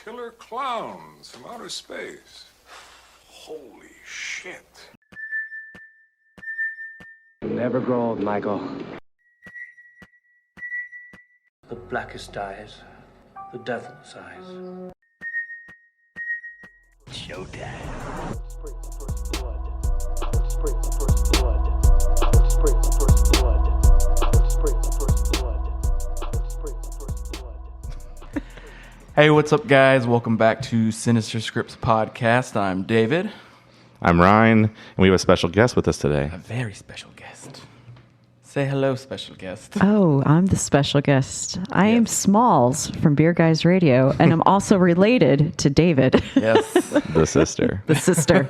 Killer clowns from outer space. Holy shit. Never grow old, Michael. The blackest eyes, the devil's eyes. Showtime. Springs first blood. Springs first blood. Springs first blood. Springs first blood. Springs first blood. Hey, what's up, guys? Welcome back to Sinister Scripts Podcast. I'm David. I'm Ryan, and we have a special guest with us today. A very special guest. Say hello, special guest. Oh, I'm the special guest. I am Smalls from Beer Guys Radio, and I'm also related to David. Yes. The sister. The sister.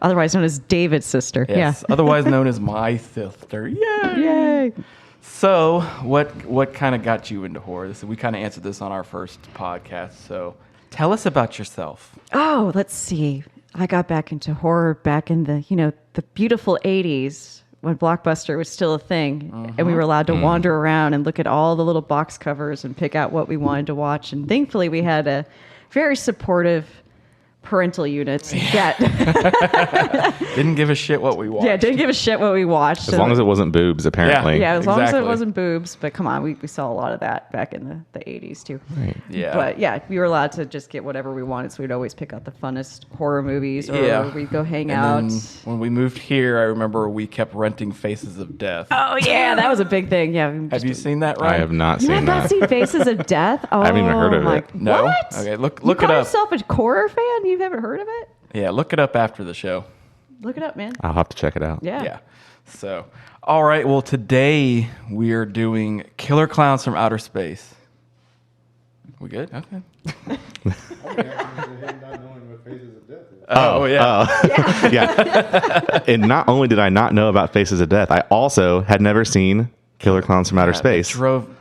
Otherwise known as David's sister. Yes. Yeah. Otherwise known as my sister. Yay! Yay. So, what kind of got you into horror? We kind of answered this on our first podcast. So, tell us about yourself. Oh, let's see. I got back into horror back in the beautiful 80s when Blockbuster was still a thing, and we were allowed to wander around and look at all the little box covers and pick out what we wanted to watch. And thankfully, we had a very supportive parental unit. Didn't give a shit what we watched. Yeah, didn't give a shit what we watched. As long as it wasn't boobs, apparently. Yeah, as long as it Exactly. wasn't boobs. But come on, we saw a lot of that back in the 80s too. Right. Yeah. But yeah, we were allowed to just get whatever we wanted. So we'd always pick out the funnest horror movies, or Yeah. we'd go hang And out. then when we moved here, I remember we kept renting Faces of Death. Oh yeah, that was a big thing. Yeah. Have you seen that, Ryan? I have not You seen have not that. seen Faces of Death? Oh, I haven't even heard of my- it. No? What? Okay, look You it call up. yourself a horror fan? You haven't heard of it? Yeah, look it up after the show. Look it up, man. I'll have to check it out. Yeah. Yeah. So, all right. Well, today we are doing Killer Clowns from Outer Space. We good? Okay. Oh, yeah. Yeah. And not only did I not know about Faces of Death, I also had never seen Killer Clowns from Outer Space.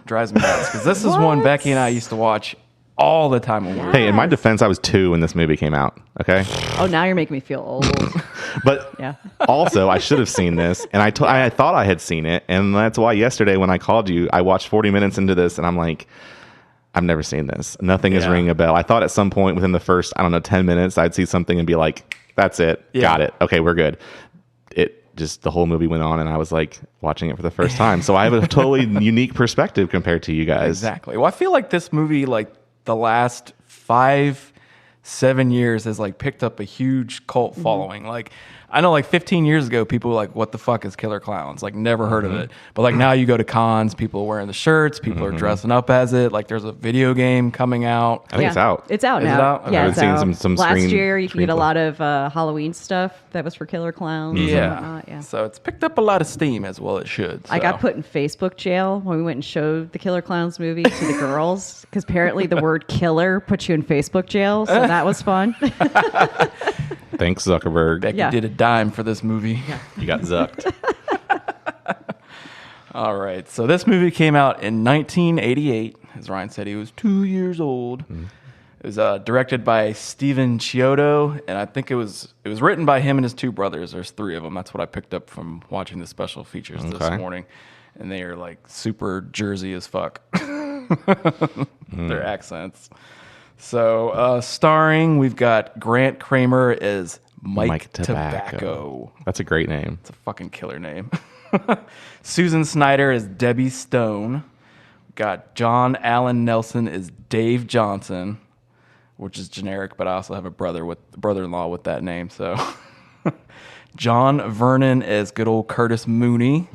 Drives me nuts because this is one What? Becky and I used to watch all the time when we were. Hey, in my defense, I was 2 when this movie came out. Okay. Oh, now you're making me feel old. But Yeah. also, I should have seen this, and I thought I had seen it, and that's why yesterday when I called you, I watched 40 minutes into this, and I'm like, I've never seen this. Nothing is Yeah. ringing a bell. I thought at some point within the first, 10 minutes, I'd see something and be like, that's it. Yeah. Got it. Okay, we're good. The whole movie went on, and I was like watching it for the first time. So I have a totally unique perspective compared to you guys. Exactly. Well, I feel like this movie, like the last 5-7 years, has like picked up a huge cult following. Like, I know, like 15 years ago, people were like, "What the fuck is Killer Clowns?" Like, never heard of it. But like now, you go to cons, people are wearing the shirts, people are dressing up as it. Like, there's a video game coming out. I think it's out. It's out Is it now. out? Okay. Yeah, I've it's seen out. some Last screen- year, you could screen get a clip. lot of Halloween stuff that was for Killer Clowns. and Yeah. whatnot, yeah. So it's picked up a lot of steam, as well it should. I got So. put in Facebook jail when we went and showed the Killer Clowns movie to the girls because apparently the word killer puts you in Facebook jail. So that was fun. Thanks, Zuckerberg. Becky Yeah. did a dime for this movie. You got zucked. All right. So this movie came out in 1988. As Ryan said, he was 2 years old. It was directed by Stephen Chiodo, and I think it was written by him and his 2 brothers. There's 3 of them. That's what I picked up from watching the special features this Okay. morning. And they are like super Jersey as fuck. Their accents. So starring, we've got Grant Kramer as Mike Tobacco. That's a great name. It's a fucking killer name. Susan Snyder is Debbie Stone. Got John Allen Nelson is Dave Johnson, which is generic, but I also have a brother-in-law with that name. So John Vernon is good old Curtis Mooney.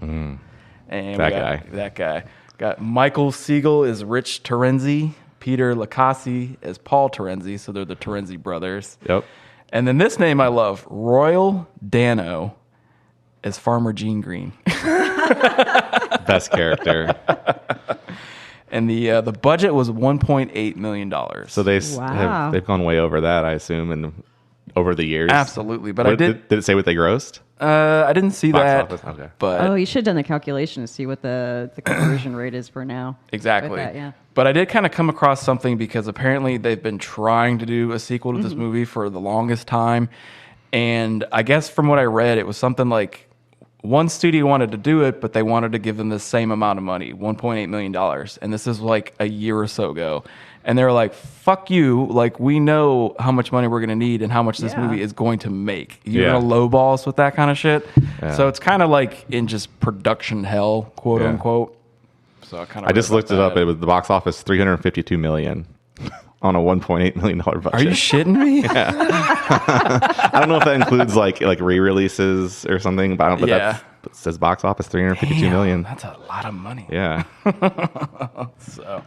And that guy. Got Michael Siegel is Rich Terenzi. Peter Lacassi is Paul Terenzi. So they're the Terenzi brothers. Yep. And then this name I love, Royal Dano as Farmer Gene Green. Best character. And the budget was $1.8 million. So they Wow. they've gone way over that, I assume, and over the years. Absolutely. But What, I did it say what they grossed? I didn't see Box that. office, okay. But Oh, you should have done the calculation to see what the conversion rate is for now. exactly. With that, yeah. But I did kind of come across something because apparently they've been trying to do a sequel to this movie for the longest time. And I guess from what I read, it was something like one studio wanted to do it, but they wanted to give them the same amount of money, $1.8 million. And this is like a year or so ago. And they're like, fuck you. Like, we know how much money we're going to need and how much this movie is going to make. You're going to lowball us with that kind of shit. Yeah. So it's kind of like in just production hell, quote unquote. So I just looked it up. It was the box office $352 million on a $1.8 million budget. Are you shitting me? Yeah. I don't know if that includes like re-releases or something, but it says box office $352 million. That's a lot of money. Yeah. So,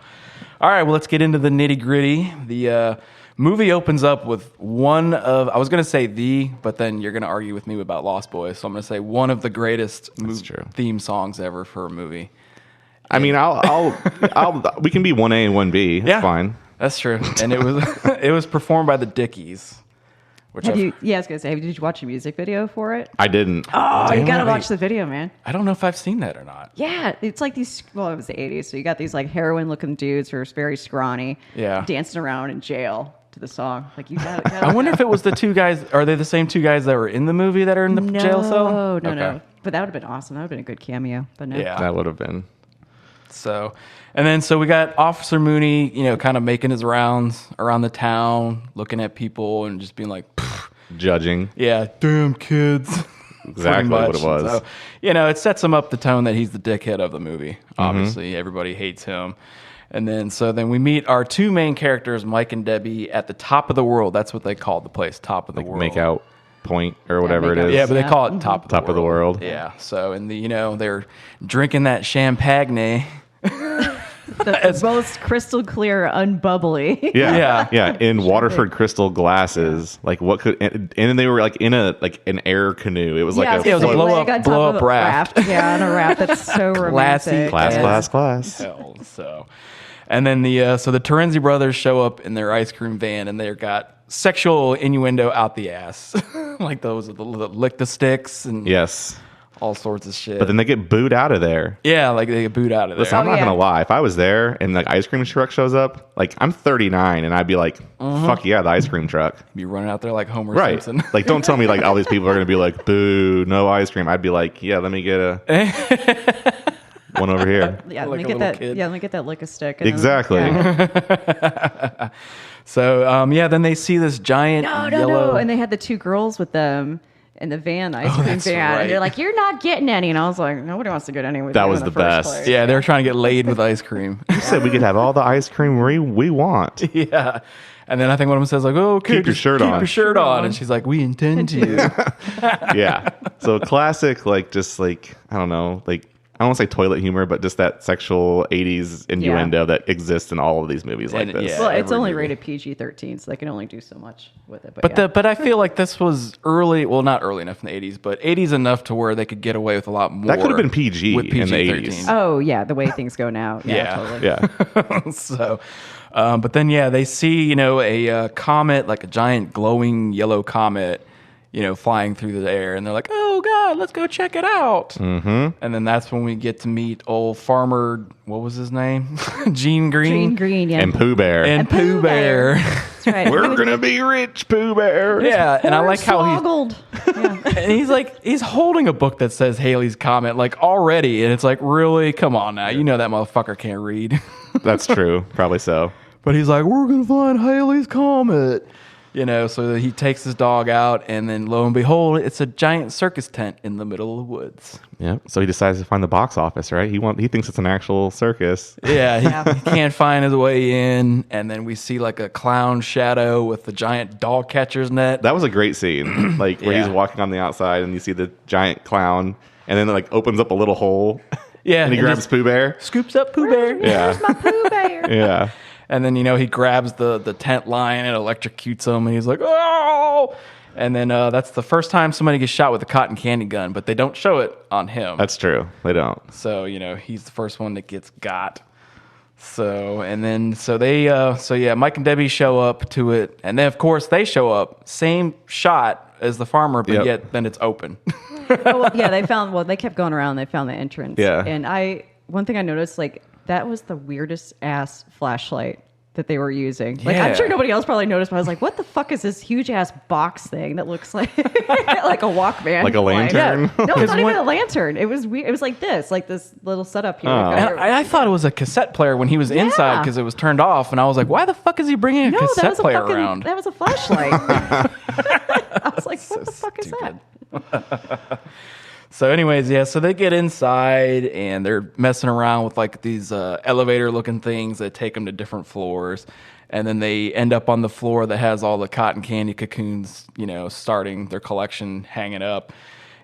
all right, well, let's get into the nitty gritty. The movie opens up with one of, I was going to say but then you're going to argue with me about Lost Boys. So I'm going to say one of the greatest theme songs ever for a movie. I mean, we can be 1A and 1B. That's fine. That's true. And it was performed by the Dickies. I was gonna say, did you watch a music video for it? I didn't. Oh, you gotta watch the video, man. I don't know if I've seen that or not. Yeah, it's like these. Well, it was the '80s, so you got these like heroin-looking dudes who are very scrawny, dancing around in jail to the song. Like you got. I wonder if it was the two guys. Are they the same two guys that were in the movie that are in the jail cell? No. But that would have been awesome. That would have been a good cameo. But no. Yeah, that would have been. So, and then we got Officer Mooney, kind of making his rounds around the town, looking at people and just being like, judging. Yeah, damn kids. Exactly what it was. So, it sets him up the tone that he's the dickhead of the movie. Obviously, everybody hates him. And then we meet our two main characters, Mike and Debbie, at the top of the world. That's what they call the place, top of the world. Make out point or whatever it is. Yeah, but they call it top of the world. Yeah. So, and they're drinking that champagne. The most crystal clear, unbubbly. Yeah. In Waterford crystal glasses. Like what could? And then they were like in an air canoe. It was like it was a blow up raft. Yeah, on a raft. That's so romantic. Class. Hell, so, and then the Terenzi brothers show up in their ice cream van, and they've got sexual innuendo out the ass, like those the lick the sticks and all sorts of shit. But then they get booed out of there. Yeah, like they get booed out of there. Listen, I'm not gonna lie. If I was there and the ice cream truck shows up, like I'm 39 and I'd be like, fuck yeah, the ice cream truck. Be running out there like Homer right. Simpson. Like, don't tell me like all these people are gonna be like, boo, no ice cream. I'd be like, yeah, let me get one over here. Yeah, like let me get that. Kid. Yeah, let me get that lick a stick. Exactly. So then they see this giant yellow. No, and they had the two girls with them in the van, ice cream van. Right. And they're like, "You're not getting any," and I was like, "Nobody wants to get any with that you was in the first best. place." Yeah, they were trying to get laid with ice cream. You said we could have all the ice cream we want. Yeah. And then I think one of them says like, "Oh, okay, keep your shirt on." Keep your shirt on. And she's like, "We intend to." Yeah. So classic, like just like I don't know, like I don't want to say toilet humor, but just that sexual 80s innuendo that exists in all of these movies like this. Yeah, well, it's only rated PG-13, so they can only do so much with it. But I feel like this was early, well, not early enough in the 80s, but 80s enough to where they could get away with a lot more. That could have been PG with in the 80s. Oh, yeah, the way things go now. Yeah, totally. Yeah. So, but then, they see, a comet, like a giant glowing yellow comet, flying through the air, and they're like, "Oh God, let's go check it out." Mm-hmm. And then that's when we get to meet old farmer. What was his name? Gene Green. Gene Green, yeah. And Pooh Bear. And Pooh Bear. That's right. We're gonna be rich, Pooh Bear. Yeah, and I like how and he's holding a book that says Haley's Comet like already, and it's like, really, come on now, that motherfucker can't read. That's true, probably so. But he's like, we're gonna find Haley's Comet. So he takes his dog out, and then lo and behold, it's a giant circus tent in the middle of the woods. Yeah. So he decides to find the box office, right? He thinks it's an actual circus. Yeah, he can't find his way in, and then we see like a clown shadow with the giant dog catcher's net. That was a great scene, like where he's walking on the outside, and you see the giant clown, and then it like opens up a little hole. Yeah, and he grabs Pooh Bear, scoops up Pooh Bear. Where's my Pooh Bear? Yeah. And then, he grabs the tent line and electrocutes him, and he's like, "Oh!" And then that's the first time somebody gets shot with a cotton candy gun, but they don't show it on him. That's true. They don't. So, he's the first one that gets got. So, and then, Mike and Debbie show up to it, and then, of course, they show up. Same shot as the farmer, but yet then it's open. They kept going around, they found the entrance. Yeah. And one thing I noticed, like, that was the weirdest ass flashlight that they were using. Like, I'm Yeah. sure nobody else probably noticed, but I was like, what the fuck is this huge ass box thing that looks like like a Walkman? Like a lantern? Yeah. No, it's not even when- a lantern. It was weird. It was like this little setup here. Oh. And I thought it was a cassette player when he was inside because it was turned off, and I was like, "Why the fuck is he bringing a no, cassette player around?" That was a flashlight. I was like, what the fuck is that? So, anyways, yeah. So they get inside and they're messing around with like these elevator-looking things that take them to different floors, and then they end up on the floor that has all the cotton candy cocoons, starting their collection, hanging up.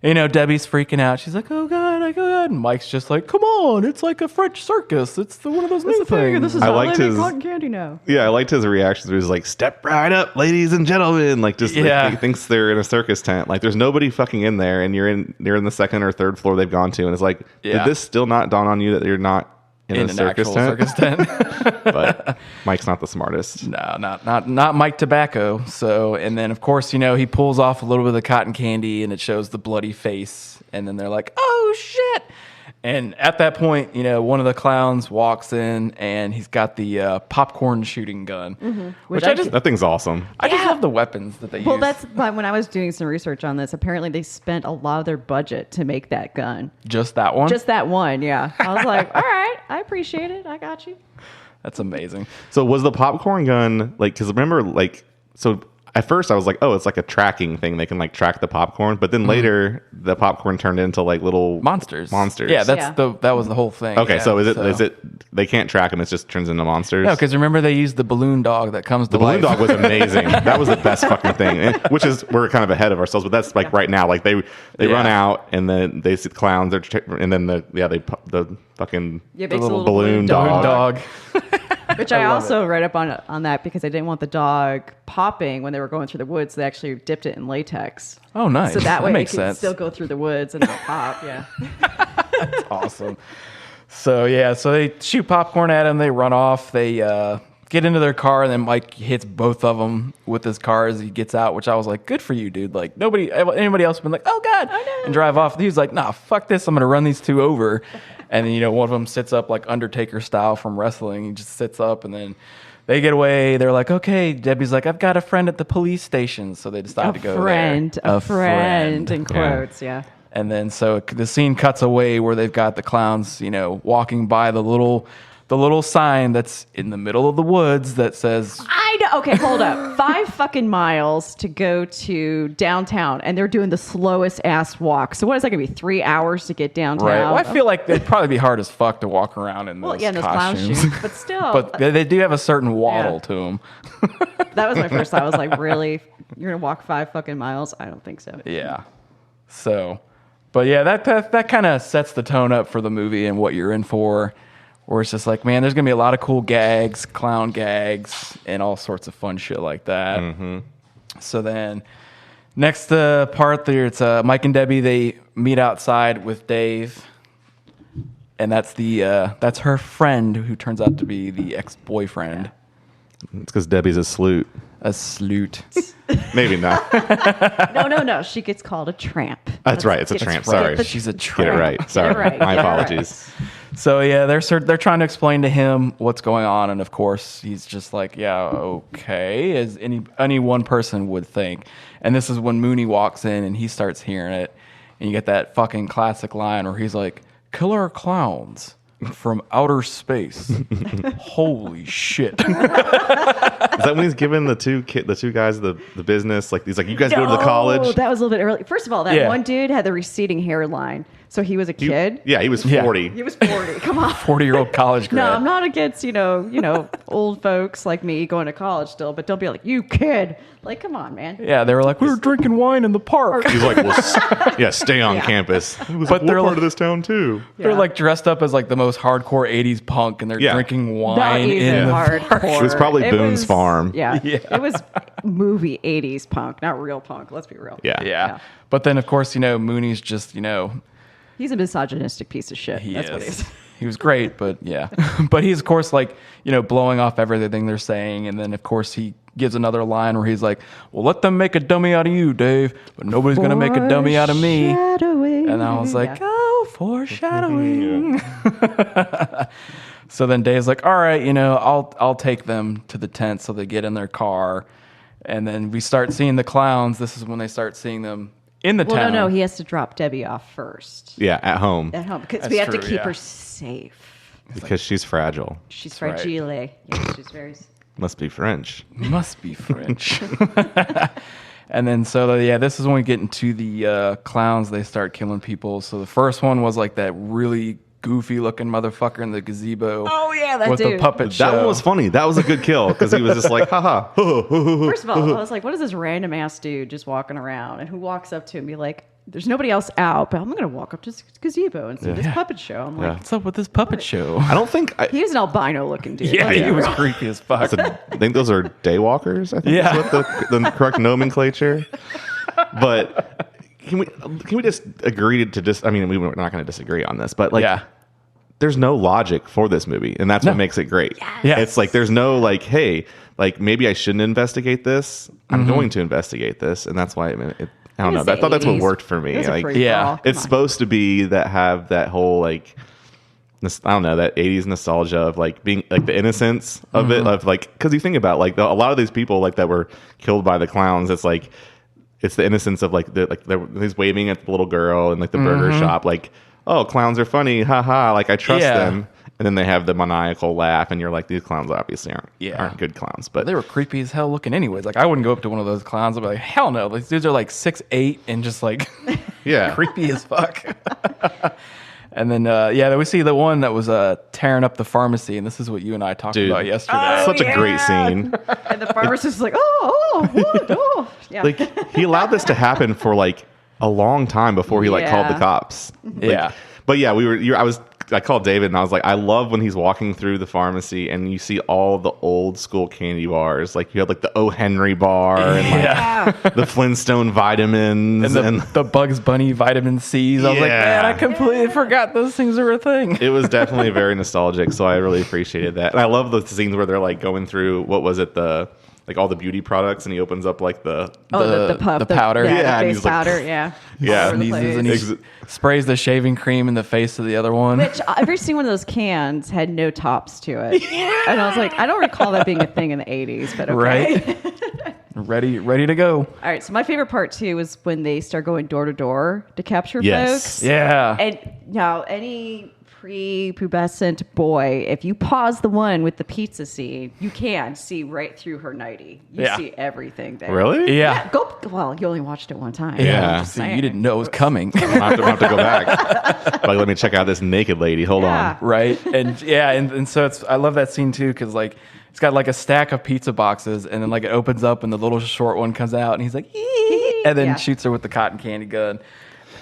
Debbie's freaking out. She's like, "Oh God, oh God!" And Mike's just like, "Come on, it's like a French circus. It's one of those new things." This is I all liked living his- cotton candy now. Yeah, I liked his reactions. Where he was like, "Step right up, ladies and gentlemen!" Like, just Yeah. he thinks they're in a circus tent. Like, there's nobody fucking in there, and you're in the second or third floor they've gone to, and it's like, Yeah. did this still not dawn on you that you're not in a an circus actual tent? circus tent. But Mike's not the smartest. No, not Mike Tobacco. So, and then of course, he pulls off a little bit of the cotton candy and it shows the bloody face. And then they're like, "Oh shit." And at that point, one of the clowns walks in and he's got the popcorn shooting gun, which I just That thing's awesome. love the weapons that they Well, use. that's when I was doing some research on this. Apparently, they spent a lot of their budget to make that gun. just that one. Just that one, yeah. I was like, all right, I appreciate it. I got you. That's amazing. So was the popcorn gun like? Because remember, so at first I was like, oh, it's like a tracking thing. They can like track the popcorn, but then later the popcorn turned into like little Monsters. Monsters. Yeah, Yeah. that was the whole thing. Okay, yeah, so is it? They can't track them. It just turns into monsters. No, because remember they used the balloon dog that comes to the balloon life. dog was amazing. That was the best fucking thing. Which is we're kind of ahead of ourselves, but that's like right now. Like they Yeah. run out and then they see clowns. And then the fucking Yeah, the makes a little balloon balloon dog. Which I also read up on that because I didn't want the dog popping when they were going through the woods. They actually dipped it in latex. Oh, nice. So that way makes it can sense. still go through the woods and not pop. Yeah. Awesome. So they shoot popcorn at him. They run off. They get into their car, and then Mike hits both of them with his car as he gets out. Which I was like, "Good for you, dude!" Like anybody else would been like, "Oh God," and drive off. He was like, "Nah, fuck this. I'm gonna run these two over." And then one of them sits up like Undertaker style from wrestling. He just sits up, and then they get away. They're like, "Okay." Debbie's like, "I've got a friend at the police station," so they decide to go there. A friend in quotes, yeah. And then so the scene cuts away where they've got the clowns, walking by the little sign that's in the middle of the woods that says, I know. Okay, hold up. 5 fucking miles to go to downtown, and they're doing the slowest ass walk. So what is that going to be? 3 hours to get downtown? right. Well, I feel like it'd probably be hard as fuck to walk around in those Well, yeah, in those clown costumes. shoes, but still. But they do have a certain waddle Yeah. to them. That was my first thought. I was like, really? You're going to walk 5 fucking miles? I don't think so. Yeah. So, but yeah, that kind of sets the tone up for the movie and what you're in for. Where it's just like, man, there's gonna be a lot of cool gags, clown gags, and all sorts of fun shit like that. Mm-hmm. So then, next part there, it's Mike and Debbie. They meet outside with Dave, and that's her friend who turns out to be the ex-boyfriend. It's because Debbie's a sleut. A sleut. Maybe not. No. She gets called a tramp. That's right. It's a tramp. Sorry. She's a Get tramp. it right. Sorry. right, My get it right. apologies. So yeah, they're trying to explain to him what's going on, and of course he's just like, yeah, okay, as any one person would think. And this is when Mooney walks in and he starts hearing it, and you get that fucking classic line where he's like, "Killer clowns from outer space." Holy shit. Is that when he's giving the two guys the business? Like he's like, you guys go to the college. That was a little bit early. First of all, that Yeah. one dude had the receding hairline. So he was a kid. Yeah, he was Yeah. 40. He was 40. Come on. 40-year-old college grad. No, I'm not against, old folks like me going to college still, but don't be like, you kid. Like, come on, man. Yeah, they were like, we were drinking wine in the park. He's like, well, stay on campus. But they're part like- of this town too. They're Yeah. like dressed up as like the most hardcore 80s punk, and they're Yeah. drinking Not wine even in the hardcore. It was probably Boone's Farm. Yeah. Yeah. It was movie 80s punk, not real punk. Let's be real. Yeah. Yeah. But then, of course, Mooney's just, He's a misogynistic piece of shit. he That's is. what he is. He was great, but yeah. But he's, of course, like, blowing off everything they're saying. And then, of course, he gives another line where he's like, well, let them make a dummy out of you, Dave, but nobody's going to make a dummy out of me. Foreshadowing. And I was like, Yeah. oh, foreshadowing. So then Dave's like, all right, I'll take them to the tent. So they get in their car. And then we start seeing the clowns. This is when they start seeing them in the town. No, he has to drop Debbie off first. Yeah, at home. At home, because That's we have to true, keep yeah. her safe. Because she's fragile. She's right. fragile. Yes, she's very... Must be French. Must be French. And then, this is when we get into the clowns. They start killing people. So the first one was like that really goofy looking motherfucker in the gazebo. Oh, yeah, that with dude. the puppet show. That one was funny. That was a good kill because he was just like, haha. First of all, I was like, what is this random ass dude just walking around? And who walks up to him and be like, there's nobody else out, but I'm going to walk up to this gazebo and see this puppet show. I'm like, What's up with this puppet show? I don't think. he was an albino looking dude. Yeah, Let's he be was real. creepy as fuck. I think those are daywalkers. I think Yeah. is what the correct nomenclature. But can we just agree to just? I mean, we're not going to disagree on this, but like, there's no logic for this movie, and that's what makes it great. Yes. It's like there's no like, hey, like maybe I shouldn't investigate this. I'm going to investigate this, and that's why I don't know. was the I thought that's what 80s. worked for It me. was a Like, free for all. Come it's on. supposed to be that have that whole like I don't know, that 80s nostalgia of like being like the innocence of it, of like, because you think about like a lot of these people like that were killed by the clowns, it's like it's the innocence of like he's waving at the little girl in like the burger shop, like, oh, clowns are funny, haha, like I trust them. And then they have the maniacal laugh, and you're like, these clowns obviously aren't good clowns. But They were creepy as hell looking anyways. Like, I wouldn't go up to one of those clowns and be like, hell no. These dudes are like 6'8" and just like creepy as fuck. And then, then we see the one that was tearing up the pharmacy, and this is what you and I talked about yesterday. Such a great scene. And the pharmacist is like, what? Yeah. Like, he allowed this to happen for like a long time before he like called the Yeah. cops. Like, Yeah. But yeah, I called David and I was like, I love when he's walking through the pharmacy and you see all the old school candy bars. Like you had like the O. Henry bar and like the Flintstone vitamins and the Bugs Bunny vitamin C's. I was like, Yeah. man, I completely forgot those things were a thing. it was definitely very nostalgic. So I really appreciated that. And I love the scenes where they're like going through, what was it? Like all the beauty products, and he opens up like the puff, the powder. Yeah, Yeah, the and face he's like, powder, yeah. Yeah. All over the Sneezes and place. he sprays the shaving cream in the face of the other one. Which every single one of those cans had no tops to it. And I was like, I don't recall that being a thing in the 80s, but okay. Right? ready to go. All right, so my favorite part too is when they start going door to door to capture Yes. folks. Yeah. And now any pre-pubescent boy, if you pause the one with the pizza scene, you can see right through her nighty. You see everything there. Really? Yeah. Well, you only watched it one time. Yeah. I'm just See, saying. you didn't know it was coming. I'll have to go back. Like, let me check out this naked lady. Hold Yeah. on. Right. And so I love that scene too, because like it's got like a stack of pizza boxes, and then like it opens up and the little short one comes out and he's like, "Ee," and then Yeah. shoots her with the cotton candy gun.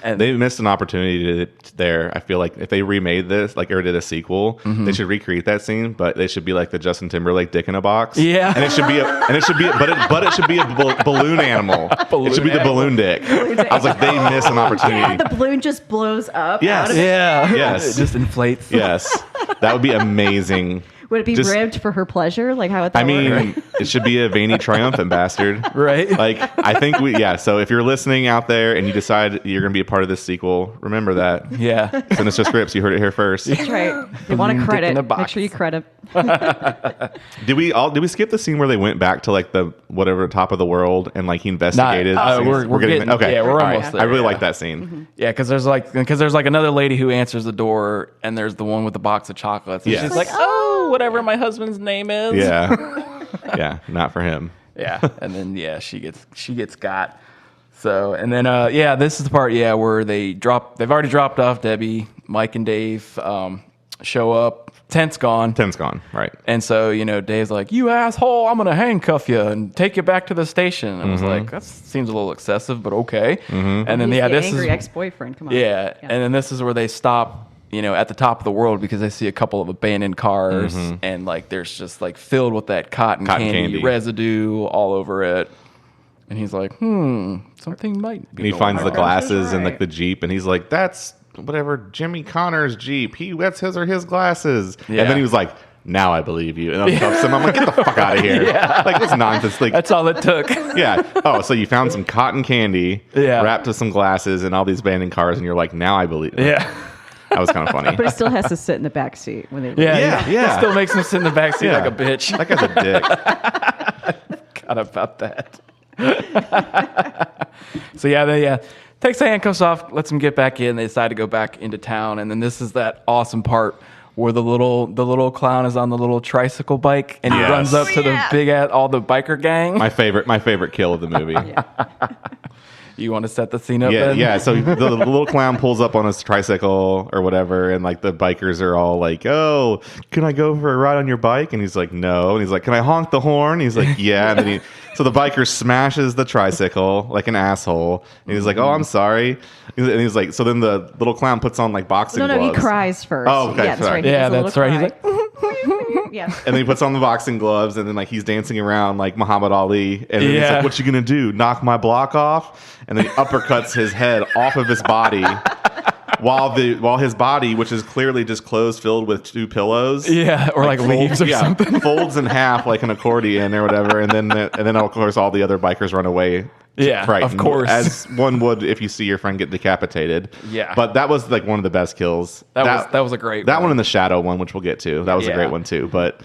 And They missed an opportunity there. I feel like if they remade this, like, or did a sequel, they should recreate that scene, but they should be like the Justin Timberlake dick in a box. Yeah. and it should be a balloon animal. It should be the balloon dick. I was like, they missed an opportunity. The balloon just blows up. Yes. Out of it. yeah. Yes. It just inflates. Yes, that would be amazing. Would it be Just- ribbed for her pleasure? Like how would that I mean, work? it should be a veiny triumphant bastard. Right. Like, I think so if you're listening out there and you decide you're going to be a part of this sequel, remember that. Yeah. Send us your scripts. You heard it here first. That's right. You want Balloon to dick in credit. a box. Make sure you credit. Did we skip the scene where they went back to like the whatever top of the world and like he investigated? we're getting okay. yeah, we're All right. almost there. I really yeah. like that scene. Yeah, because there's like another lady who answers the door, and there's the one with the box of chocolates. And Yes. she's like, oh, whatever my husband's name is. Yeah, yeah, not for him. Yeah, and then she gets got. So and then this is the part where they've already dropped off Debbie, Mike and Dave show up. Tent's gone. Tent's gone. Right. And so, Dave's like, you asshole, I'm going to handcuff you and take you back to the station. I was like, that seems a little excessive, but okay. And then, He's the this angry is... ex-boyfriend. Come on. Yeah. And then this is where they stop, at the top of the world because they see a couple of abandoned cars and, like, there's just, like, filled with that cotton candy residue all over it. And he's like, something might be And he going finds on. the glasses and right. like the Jeep, and he's like, that's whatever Jimmy Connor's Jeep. That's his or his glasses. Yeah. And then he was like, now I believe you. And I'm like, get the fuck out of here. Like, this nonsense. Like, That's all it took. yeah. Oh, so you found some cotton candy Yeah. wrapped with some glasses and all these abandoned cars, and you're like, now I believe. Yeah. That was kind of funny. But it still has to sit in the back seat when they leave. Yeah. Still makes him sit in the back seat like a bitch. That guy's a dick. Forgot about that. So they takes the handcuffs off, lets him get back in. They decide to go back into town, and then this is that awesome part where the little clown is on the little tricycle bike, and he runs up to all the biker gang. My favorite kill of the movie. You want to set the scene up? Yeah, then? yeah. So the little clown pulls up on his tricycle or whatever, and like the bikers are all like, "Oh, can I go for a ride on your bike?" And he's like, "No." And he's like, "Can I honk the horn?" He's like, "Yeah." And then so the biker smashes the tricycle like an asshole, and he's like, "Oh, I'm sorry." And he's like, so then the little clown puts on like boxing gloves. No, he cries first. Oh, okay, yeah, that's sorry. right. Yeah, that's right. He's like, yeah. And then he puts on the boxing gloves, and then like he's dancing around like Muhammad Ali, and then he's like, "What you gonna do? Knock my block off?" And then he uppercuts his head off of his body, while his body, which is clearly just clothes filled with 2 pillows, or like leaves or something, folds in half like an accordion or whatever, and then of course all the other bikers run away. Yeah, frightened, of course, as one would if you see your friend get decapitated. Yeah, but that was like one of the best kills. That was a great one and the shadow one, which we'll get to. That was a great one too. But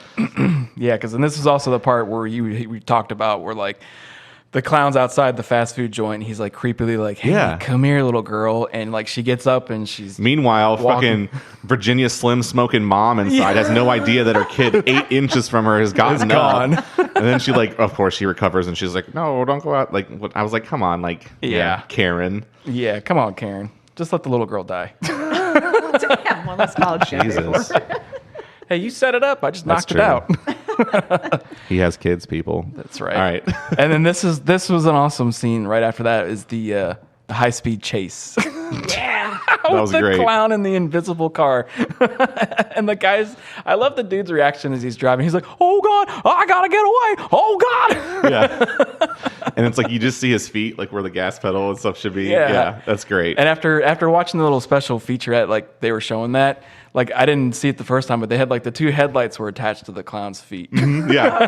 yeah, because this is also the part where we talked about where like the clown's outside the fast food joint. He's like creepily like, "Hey, come here, little girl," and like she gets up and she's meanwhile fucking Virginia Slim smoking mom inside has no idea that her kid 8 inches from her has gotten up. And then she like, of course she recovers and she's like, "No, don't go out." Like I was like, "Come on, like Karen." Yeah, come on, Karen. Just let the little girl die. Damn, one less college Jesus. Hey, you set it up. I just knocked it out. He has kids, people. That's right. All right. And then this was an awesome scene. Right after that is the high speed chase. Yeah, that was the great. Clown in the invisible car, and the guys. I love the dude's reaction as he's driving. He's like, "Oh God, I gotta get away! Oh God!" Yeah. And it's like you just see his feet, like where the gas pedal and stuff should be. Yeah, that's great. And after watching the little special featurette, like they were showing that. Like I didn't see it the first time, but they had like the 2 headlights were attached to the clown's feet. Yeah.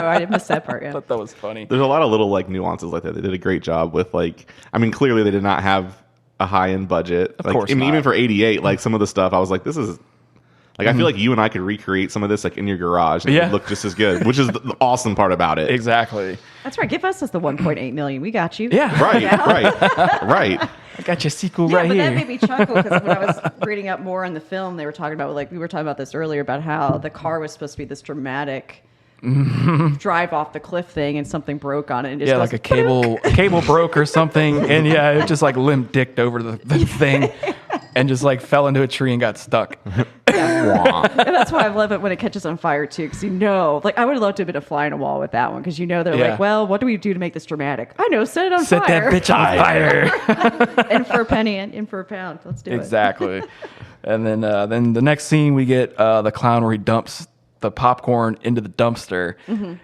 Oh, I missed that part. Yeah, I thought that was funny. There's a lot of little like nuances like that. They did a great job with like. I mean, clearly they did not have a high end budget. Of course not. Even for '88, like some of the stuff, I was like, this is. Like I feel like you and I could recreate some of this like in your garage and it would look just as good, which is the awesome part about it. Exactly. that's right. Give us the 1.8 million. We got you. Yeah. Right. I got your sequel Yeah, right but here. that made me chuckle because when I was reading up more on the film, they were talking about we were talking about this earlier about how the car was supposed to be this dramatic drive off the cliff thing, and something broke on it. And it just goes, like a cable broke or something, and it just like limp dicked over the thing, and just like fell into a tree and got stuck. And that's why I love it when it catches on fire too, because like I would have loved to have been a fly on a wall with that one, because they're like, well, what do we do to make this dramatic? I know, set it on Set fire. that bitch on fire. In for a penny and in for a pound. Let's do it. Exactly. And then the next scene we get the clown where he dumps the popcorn into the dumpster.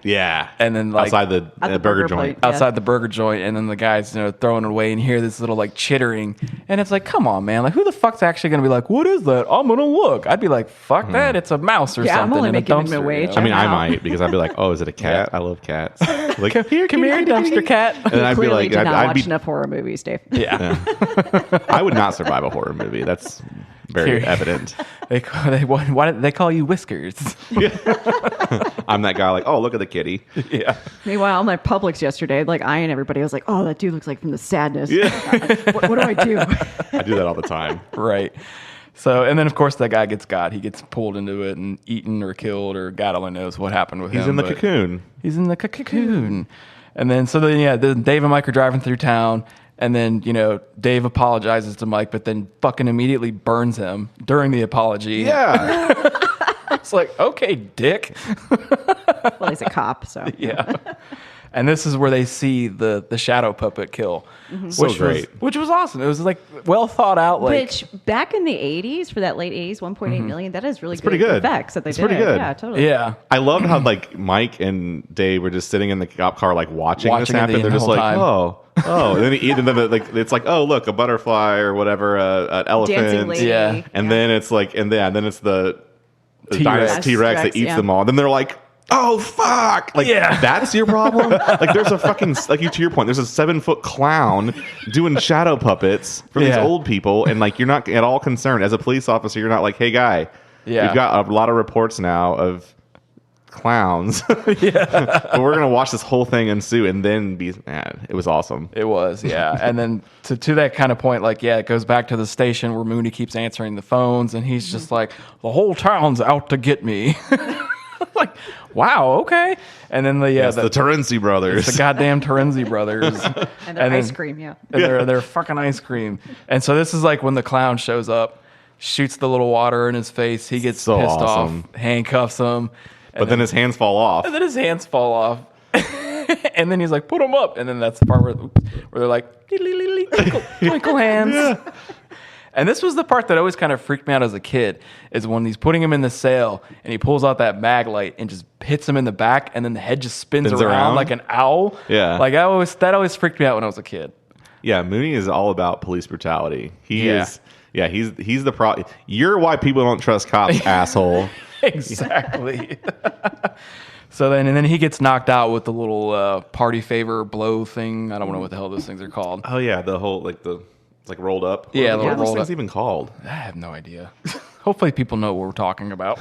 Yeah. And then like outside the burger burger joint. plate. outside the burger joint, and then the guys throwing it away, and you hear this little like chittering, and it's like, come on, man, like who the fuck's actually gonna be like, what is that? I'm gonna look. I'd be like, fuck that, it's a mouse or Yeah, I'm something only in a making dumpster. minimum wage. I mean, I Wow. might, because I'd be like, oh, is it a cat? I love cats. Like, Come here, dumpster cat. and then I'd be Clearly like, did not I'd watch be, enough horror movies, Dave. Yeah. I would not survive a horror movie. That's very Here. evident. Why did they call you Whiskers? I'm that guy like, oh, look at the kitty. Yeah. Meanwhile, on my Publix yesterday, like eyeing everybody, I was like, oh, that dude looks like from The Sadness. Yeah. What do I do? I do that all the time. Right. So, and then of course that guy gets got. He gets pulled into it and eaten or killed, or God only knows what happened with him. He's in the but cocoon. He's in the cocoon. And then then Dave and Mike are driving through town, and then Dave apologizes to Mike, but then fucking immediately burns him during the apology. Yeah. It's like, okay, dick. Well, he's a cop, so. Yeah. And this is where they see the shadow puppet kill, So great. which was awesome. It was like well thought out. Like, Which back in the 80s, for that late 80s, 1.8 million, that is really pretty good. effects that they It's did. pretty good. Yeah, totally. yeah, I love how like Mike and Dave were just sitting in the cop car like watching this Watching it happen. the They're just whole like, time. oh, and then like it's like, oh, look, a butterfly or whatever, an elephant. Dancing lady. Yeah. And then it's like, then it's the T-Rex. T-Rex that eats yeah. them all. And then they're like, oh fuck, like that's your problem. Like there's a fucking like to your point, there's a 7-foot clown doing shadow puppets for these old people, and like you're not at all concerned as a police officer. You're not like, hey guy, we've got a lot of reports now of clowns. But we're gonna watch this whole thing ensue and then be man, it was awesome. It was, and then to that kind of point, like it goes back to the station where Mooney keeps answering the phones and he's just like, the whole town's out to get me. Like, wow, okay. And then the Terenzi brothers, the goddamn Terenzi brothers, and their ice cream, and their fucking ice cream. And so this is like when the clown shows up, shoots the little water in his face, he gets so pissed awesome. off, handcuffs him. But then his hands fall off. And then his hands fall off. And then he's like, put them up. And then that's the part where they're like, twinkle hands. And this was the part that always kind of freaked me out as a kid, is when he's putting him in the sail and he pulls out that mag light and just hits him in the back, and then the head just spins around like an owl. Yeah. Like that always freaked me out when I was a kid. Yeah, Mooney is all about police brutality. He is. Yeah, he's the pro. You're why people don't trust cops, asshole. Exactly. So then he gets knocked out with the little party favor blow thing. I don't know what the hell those things are called. Oh yeah, the whole it's like rolled up. Yeah, what are those rolled things up. even called? I have no idea. Hopefully people know what we're talking about.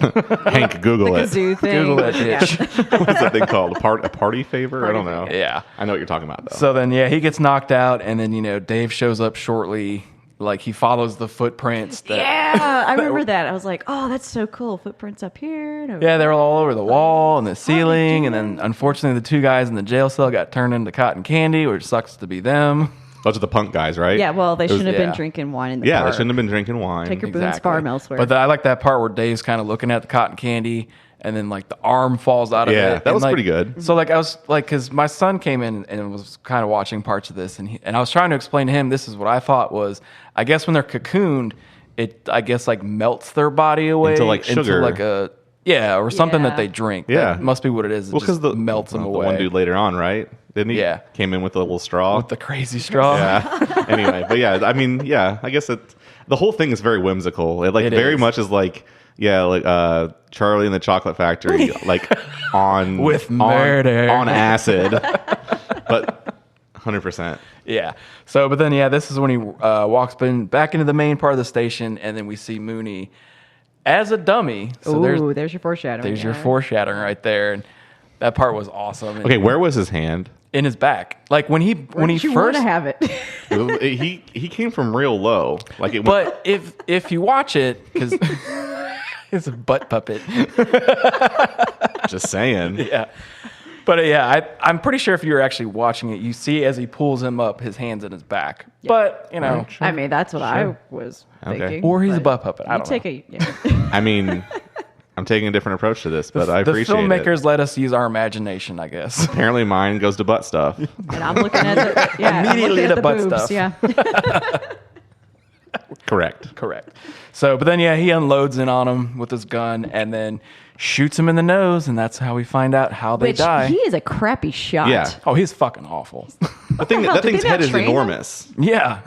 Hank, Google it. Kazoo thing. Google that bitch. What's that thing called? A party favor? I don't know. Yeah. I know what you're talking about though. So then he gets knocked out, and then Dave shows up shortly. Like he follows the footprints. I remember that. I was like, oh, that's so cool. Footprints up here. Yeah, they're all over the wall and the ceiling. And then unfortunately, the two guys in the jail cell got turned into cotton candy, which sucks to be them. Those are the punk guys, right? Yeah, well, they shouldn't have been drinking wine in the bar. They shouldn't have been drinking wine. Take your Boone's Farm elsewhere. But I like that part where Dave's kind of looking at the cotton candy, and then like the arm falls out of it. Yeah, that was pretty good. So like I was like, because my son came in and was kind of watching parts of this, and I was trying to explain to him, this is what I thought was, I guess when they're cocooned, it I guess like melts their body away into like sugar, into like or something that they drink. Yeah, that must be what it is. It just melts them away. The one dude later on, right? Didn't he? Yeah, came in with a little straw, with the crazy straw. Yeah. Anyway, but yeah, I mean, yeah, I guess the whole thing is very whimsical. It very much is like. Yeah, like Charlie and the Chocolate Factory, like on with murder on acid, but 100%. Yeah. So, but then this is when he walks back into the main part of the station, and then we see Mooney as a dummy. So there's your foreshadowing. There's your foreshadowing right there, and that part was awesome. Okay, where was his hand? In his back, like when he first want to have it. he came from real low, like it. But if you watch it, because. It's a butt puppet. Just saying. Yeah. But I'm pretty sure if you were actually watching it, you see as he pulls him up, his hand's in his back. Yeah. But, I mean, that's what I was thinking. Or he's a butt puppet. I don't know. I mean, I'm taking a different approach to this, but I appreciate it. The filmmakers let us use our imagination, I guess. Apparently mine goes to butt stuff. And I'm looking at immediately the butt boobs, stuff. Yeah. Correct. So, but then he unloads in on him with his gun and then shoots him in the nose, and that's how we find out how they die. He is a crappy shot. Yeah. Oh, he's fucking awful. That thing's head is enormous. Yeah.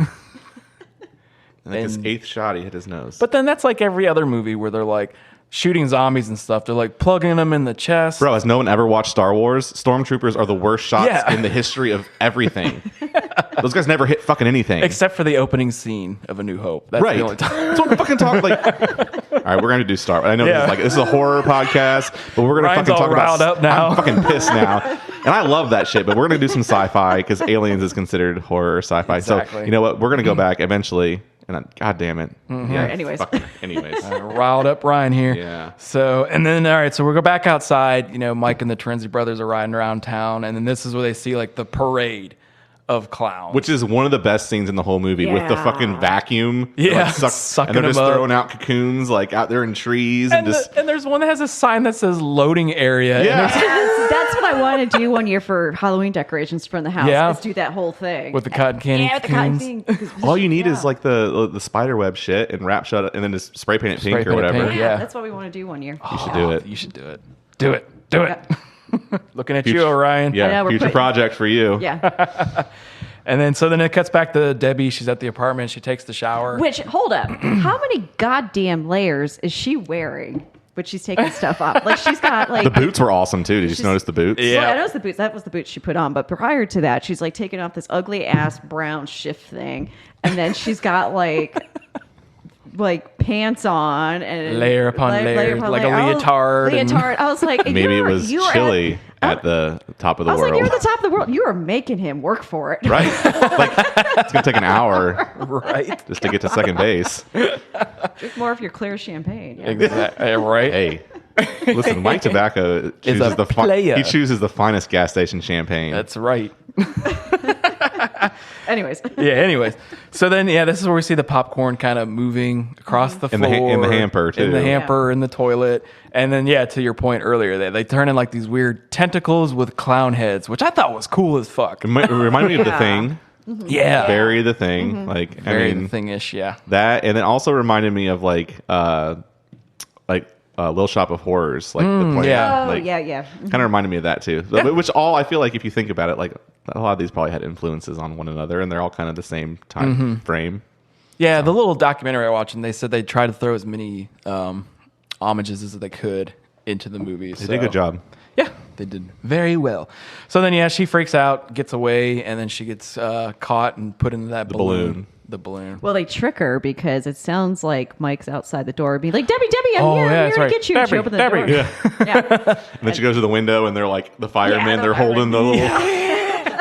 And his 8th shot, he hit his nose. But then that's like every other movie where they're like shooting zombies and stuff. They're like plugging them in the chest. Bro, has no one ever watched Star Wars? Stormtroopers are the worst shots in the history of everything. Those guys never hit fucking anything. Except for the opening scene of A New Hope. That's the only time. That's what I'm fucking talking like. All right, we're going to do Star Wars. I know this is a horror podcast, but we're going to fucking talk about... up now. I'm fucking pissed now. And I love that shit, but we're going to do some sci-fi because Aliens is considered horror or sci-fi. Exactly. So, you know what? We're going to go back eventually. And God damn it. Mm-hmm. Yeah, anyways. Riled up Ryan here. Yeah. So, and then, all right, so we'll go back outside. Mike and the Terenzi brothers are riding around town. And then this is where they see like the parade of clowns. Which is one of the best scenes in the whole movie with the fucking vacuum. Yeah. Sucking and they're just throwing out cocoons like out there in trees. And there's one that has a sign that says loading area. Yeah. That's what I want to do one year for Halloween decorations from the house. Yeah. Let's do that whole thing. With the cotton candy. Yeah, with the cotton candy. All you need is like the spider web shit and wrap shut and then just spray paint it pink or whatever. Pink, yeah. That's what we want to do one year. You should do it. You should do it. Do it. Looking at you, Orion. Yeah, future project for you. Yeah. And then it cuts back to Debbie. She's at the apartment. She takes the shower. Which, hold up. How many goddamn layers is she wearing? but she's taking stuff off. Like she's got like The boots were awesome too. Did you notice the boots? Yeah. Well, I noticed the boots. That was the boots she put on. But prior to that, she's like taking off this ugly ass brown shift thing, and then she's got like pants on and Layer upon layer, like a layer. leotard and- Leotard. I was like, Maybe it was chilly at the top of the I was world. like, you're at the top of the world. You are making him work for it. Right? Like, it's going to take an hour Right. just to get to second base. Drink more of your clear champagne. Yeah. Exactly. Right. Hey, listen, Mike Tobacco Is chooses a player. he chooses the finest gas station champagne. That's right. Anyways. Yeah. Anyways, so then this is where we see the popcorn kind of moving across the In the floor, in the hamper, in the too. hamper, in the toilet, and then to your point earlier, they turn in like these weird tentacles with clown heads, which I thought was cool as fuck. It reminded me of the Yeah. thing. Yeah, Very the thing. Like very I mean, thingish. Yeah, that, and it also reminded me of like Little Shop of Horrors, like the play. yeah. Oh, like, yeah. Kind of reminded me of that too. Which all I feel like if you think about it, like a lot of these probably had influences on one another, and they're all kind of the same time frame. yeah. The little documentary I watched, and they said they tried to throw as many homages as they could into the movies. They did a good job. Yeah, they did very well. So then, she freaks out, gets away, and then she gets caught and put into that balloon. The balloon. Well, they trick her because it sounds like Mike's outside the door being like, Debbie, I'm here that's to right. get you. And she Debbie, opened the door. Debbie. Yeah. And then she goes to the window, and they're like the firemen. the They're holding the little,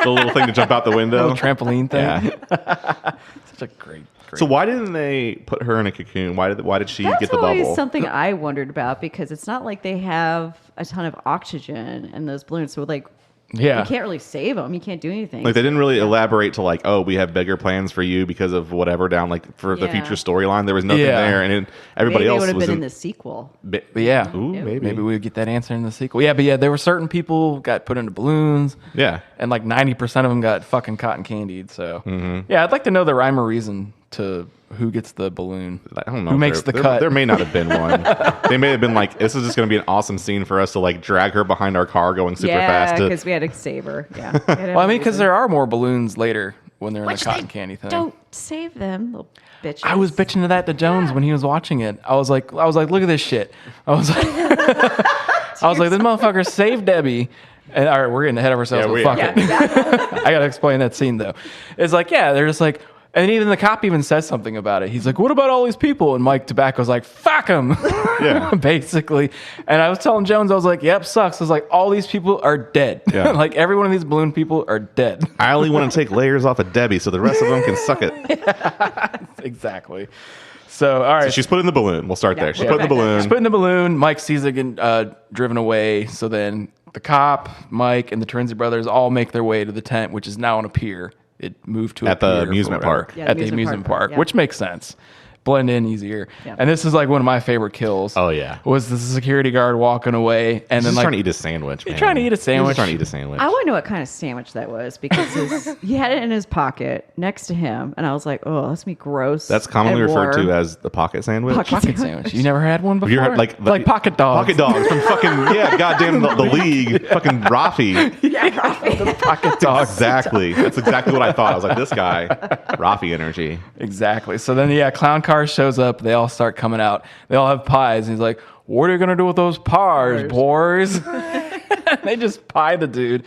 the little thing to jump out the window. Little trampoline thing. Yeah. Such a great. So why didn't they put her in a cocoon? Why did she That's get the always bubble? something I wondered about because it's not like they have a ton of oxygen in those balloons. So like, Yeah. you can't really save them. You can't do anything. Like they didn't really elaborate to like, oh, we have bigger plans for you because of whatever down like for the Yeah. future storyline. There was nothing Yeah. there, and everybody Maybe it else would have was been in the sequel. But yeah. Ooh, maybe. we would get that answer in the sequel. Yeah, but there were certain people got put into balloons. Yeah. And like 90% of them got fucking cotton candied. So Mm-hmm. yeah, I'd like to know the rhyme or reason to who gets the balloon. I don't know. Who if makes the there, cut. There may not have been one. They may have been like, this is just going to be an awesome scene for us to like drag her behind our car going super Yeah, fast. because we had to save her. Yeah. Well, I mean, because there are more balloons later when they're in Which the cotton they candy thing. Don't save them, little bitches. I was bitching to that to Jones when he was watching it. I was like, look at this shit. I was like, this motherfucker saved Debbie. And all right, we're getting ahead of ourselves. Yeah, But fuck it. I gotta explain that scene though. It's like, they're just like, and even the cop even says something about it. He's like, "What about all these people?" And Mike Tobacco's like, "Fuck them," Yeah. basically. And I was telling Jones, I was like, "Yep, sucks." I was like, "All these people are dead. Yeah. Like every one of these balloon people are dead." I only want to take layers off of Debbie so the rest of them can suck it. Exactly. So all right, So she's put in the balloon. We'll start there. She's Yeah. put in the balloon. She's put in the balloon. Mike sees it getting driven away. So then the cop, Mike, and the Terenzi brothers all make their way to the tent, which is now on a pier. It moved to At a the pier or amusement whatever. park. Yeah, At the amusement park, yeah. which makes sense. Blend in easier. Yeah. And this is like one of my favorite kills. Oh, yeah. Was the security guard walking away and He's then just like trying to eat a sandwich. Man. trying to eat a He was sandwich. just trying to eat a sandwich. I want to know what kind of sandwich that was because he had it in his pocket next to him, and I was like, "Oh, that's me gross." That's commonly and referred to warm. as the pocket sandwich. pocket sandwich. You never had one before? Have you heard like pocket dogs. Pocket dogs from fucking goddamn the league, fucking Rafi. Pocket dogs. Exactly. That's exactly what I thought. I was like, this guy, Rafi energy. Exactly. So then, clown car shows up. They all start coming out. They all have pies. And he's like, "What are you gonna do with those pies, boys?" They just pie the dude.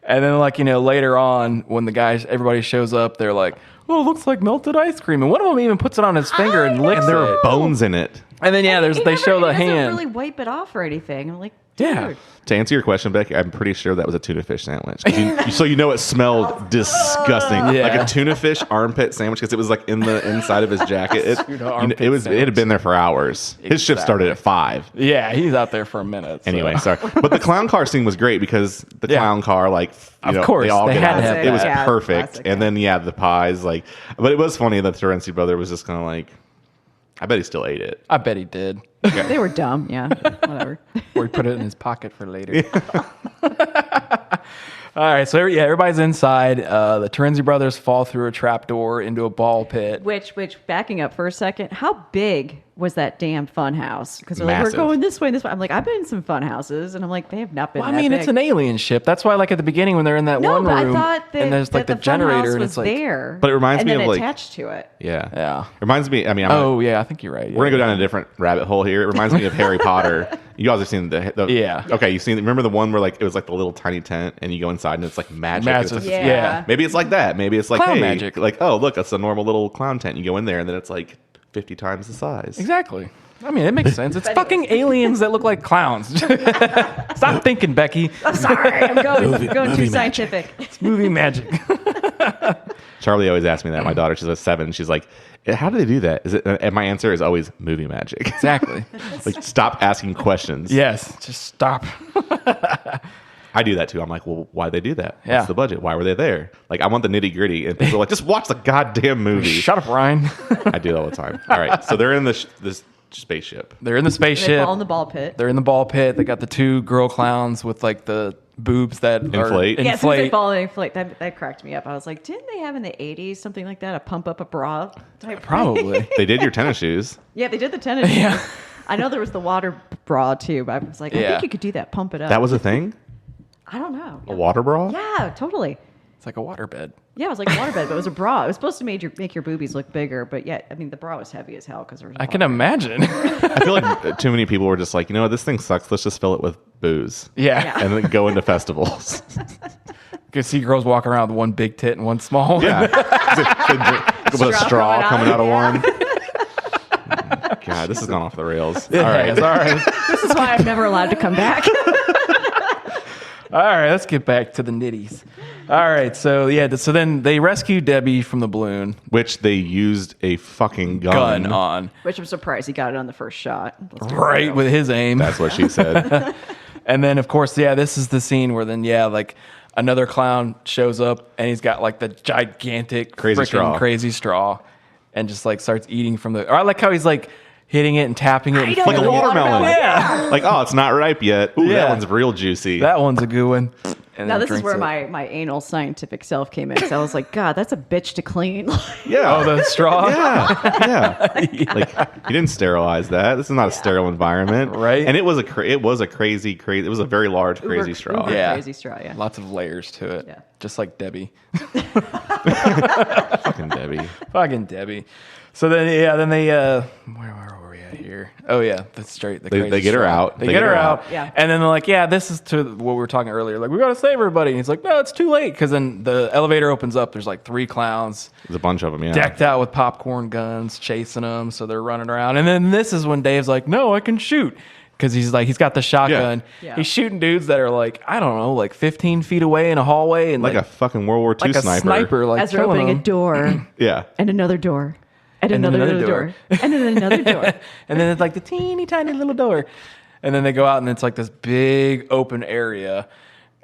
And then, later on, when everybody shows up, they're like, "Oh, it looks like melted ice cream." And one of them even puts it on his finger and licks And there it. are bones in it. And then, they show the he doesn't hand. really wipe it off or anything. I'm like, dude. Yeah. To answer your question, Becky, I'm pretty sure that was a tuna fish sandwich. 'Cause so it smelled disgusting, Yeah. like a tuna fish armpit sandwich because it was like in the inside of his jacket. armpit It had been there for hours. His shift started at 5. Yeah, he's out there for a minute. so. Anyway, sorry, but the clown car scene was great because the Yeah. clown car, Of course, they all they get had out. to have It was that. perfect, Classic, and then the pies, but it was funny that the Terenzi brother was just kind of like, I bet he still ate it. I bet he did. They were dumb. Yeah, whatever. Or he put it in his pocket for later. All right, so everybody's inside. The Terenzi brothers fall through a trapdoor into a ball pit. Which backing up for a second, how big was that damn fun house. Because they're like, we're Massive. going this way and this way. I'm like, I've been in some fun houses. And I'm like, they have not been Well, I that mean, big. it's an alien ship. That's why, like, at the beginning when they're in that No, one but room, I thought that, and there's like that the generator, funhouse and was it's like, there. But it reminds and me then of, like- attached to it. Yeah. Reminds me. I mean, oh yeah, I think you're right. we're gonna go down a different rabbit hole here. It reminds me of Harry Potter. You guys have seen the Yeah. Okay, you've seen. Remember the one where like it was like the little tiny tent, and you go inside and it's like magic. and it's Massive, like- yeah. Maybe it's like that. Maybe it's like Clown hey, magic. like oh look, that's a normal little clown tent. You go in there and then it's like 50 times the size. Exactly. I mean, it makes sense. It's fucking aliens that look like clowns. Stop thinking, Becky. I'm sorry. I'm going too scientific. It's movie magic. Charlie always asks me that. My daughter, she's 7. She's like, "How do they do that?" Is it? And my answer is always movie magic. Exactly. Like, stop asking questions. Yes. Just stop. I do that too. I'm like, well, why they do that? Yeah. What's the budget? Why were they there? Like, I want the nitty gritty. And people are like, just watch the goddamn movie. Shut up, Ryan. I do it all the time. All right. So they're in this spaceship. They're in the They spaceship. fall in the ball pit. They're in the ball pit. They got the 2 girl clowns with like the boobs that Inflate. Are Yeah, as soon as they inflate. fall, they inflate. That cracked me up. I was like, didn't they have in the 80s something like that? A pump up a bra type? Probably. They did your tennis shoes. Yeah, they did the tennis. Yeah. shoes. I know there was the water bra too, but I was like, I Yeah. think you could do that. Pump it up. That was a thing? I don't know. A water bra? Yeah, totally. It's like a waterbed. Yeah, it was like a waterbed, but it was a bra. It was supposed to make your boobies look bigger, but yet, I mean, the bra was heavy as hell because there was. I can water. imagine. I feel like too many people were just like, you know what, this thing sucks. Let's just fill it with booze. Yeah. And then go into festivals. You can see girls walking around with one big tit and one small. Yeah. With a straw coming out of one. God, this has gone off the rails. All right. All right. This is why I'm never allowed to come back. All right. Let's get back to the nitties. All right. So, yeah. So then they rescue Debbie from the balloon. Which they used a fucking gun. Gun on. Which I'm surprised he got it on the first shot. Let's be Right. real. With his aim. That's what she said. And then, of course, yeah, this is the scene where then, yeah, like another clown shows up and he's got like the gigantic Crazy frickin' straw. crazy straw and just like starts eating from the. Or I like how he's like hitting it and tapping it. And know, Like a feeling it. watermelon. Yeah. Like, oh, it's not ripe yet. Ooh, Yeah. that one's real juicy. That one's a good one. And Now then this is drinks where it. my anal scientific self came in. So I was like, God, that's a bitch to clean. yeah. Oh, the straw? Yeah. Like, you didn't sterilize that. This is not a sterile environment. Right. And it was a crazy, it was a very large, crazy straw. Uber Yeah. crazy straw, yeah. Lots of layers to it. Yeah. Just like Debbie. Fucking Debbie. Fucking Debbie. So then, yeah, then they, where were we at here? Oh, yeah, that's straight. The They crazy get her straw. out. They get her out. Yeah. And then they're like, yeah, this is to what we were talking earlier. Like, we got to save everybody. And he's like, no, it's too late. Because then the elevator opens up. There's like 3 clowns There's a bunch of them, yeah. decked out with popcorn guns, chasing them. So they're running around. And then this is when Dave's like, no, I can shoot. Because he's like, he's got the shotgun. Yeah. He's shooting dudes that are like, I don't know, like 15 feet away in a hallway. And Like a fucking World War II like a sniper. sniper. Like As they're killing opening a them. door Yeah. and another door and And then another another door and then another door. And then it's like the teeny tiny little door. And then they go out and it's like this big open area.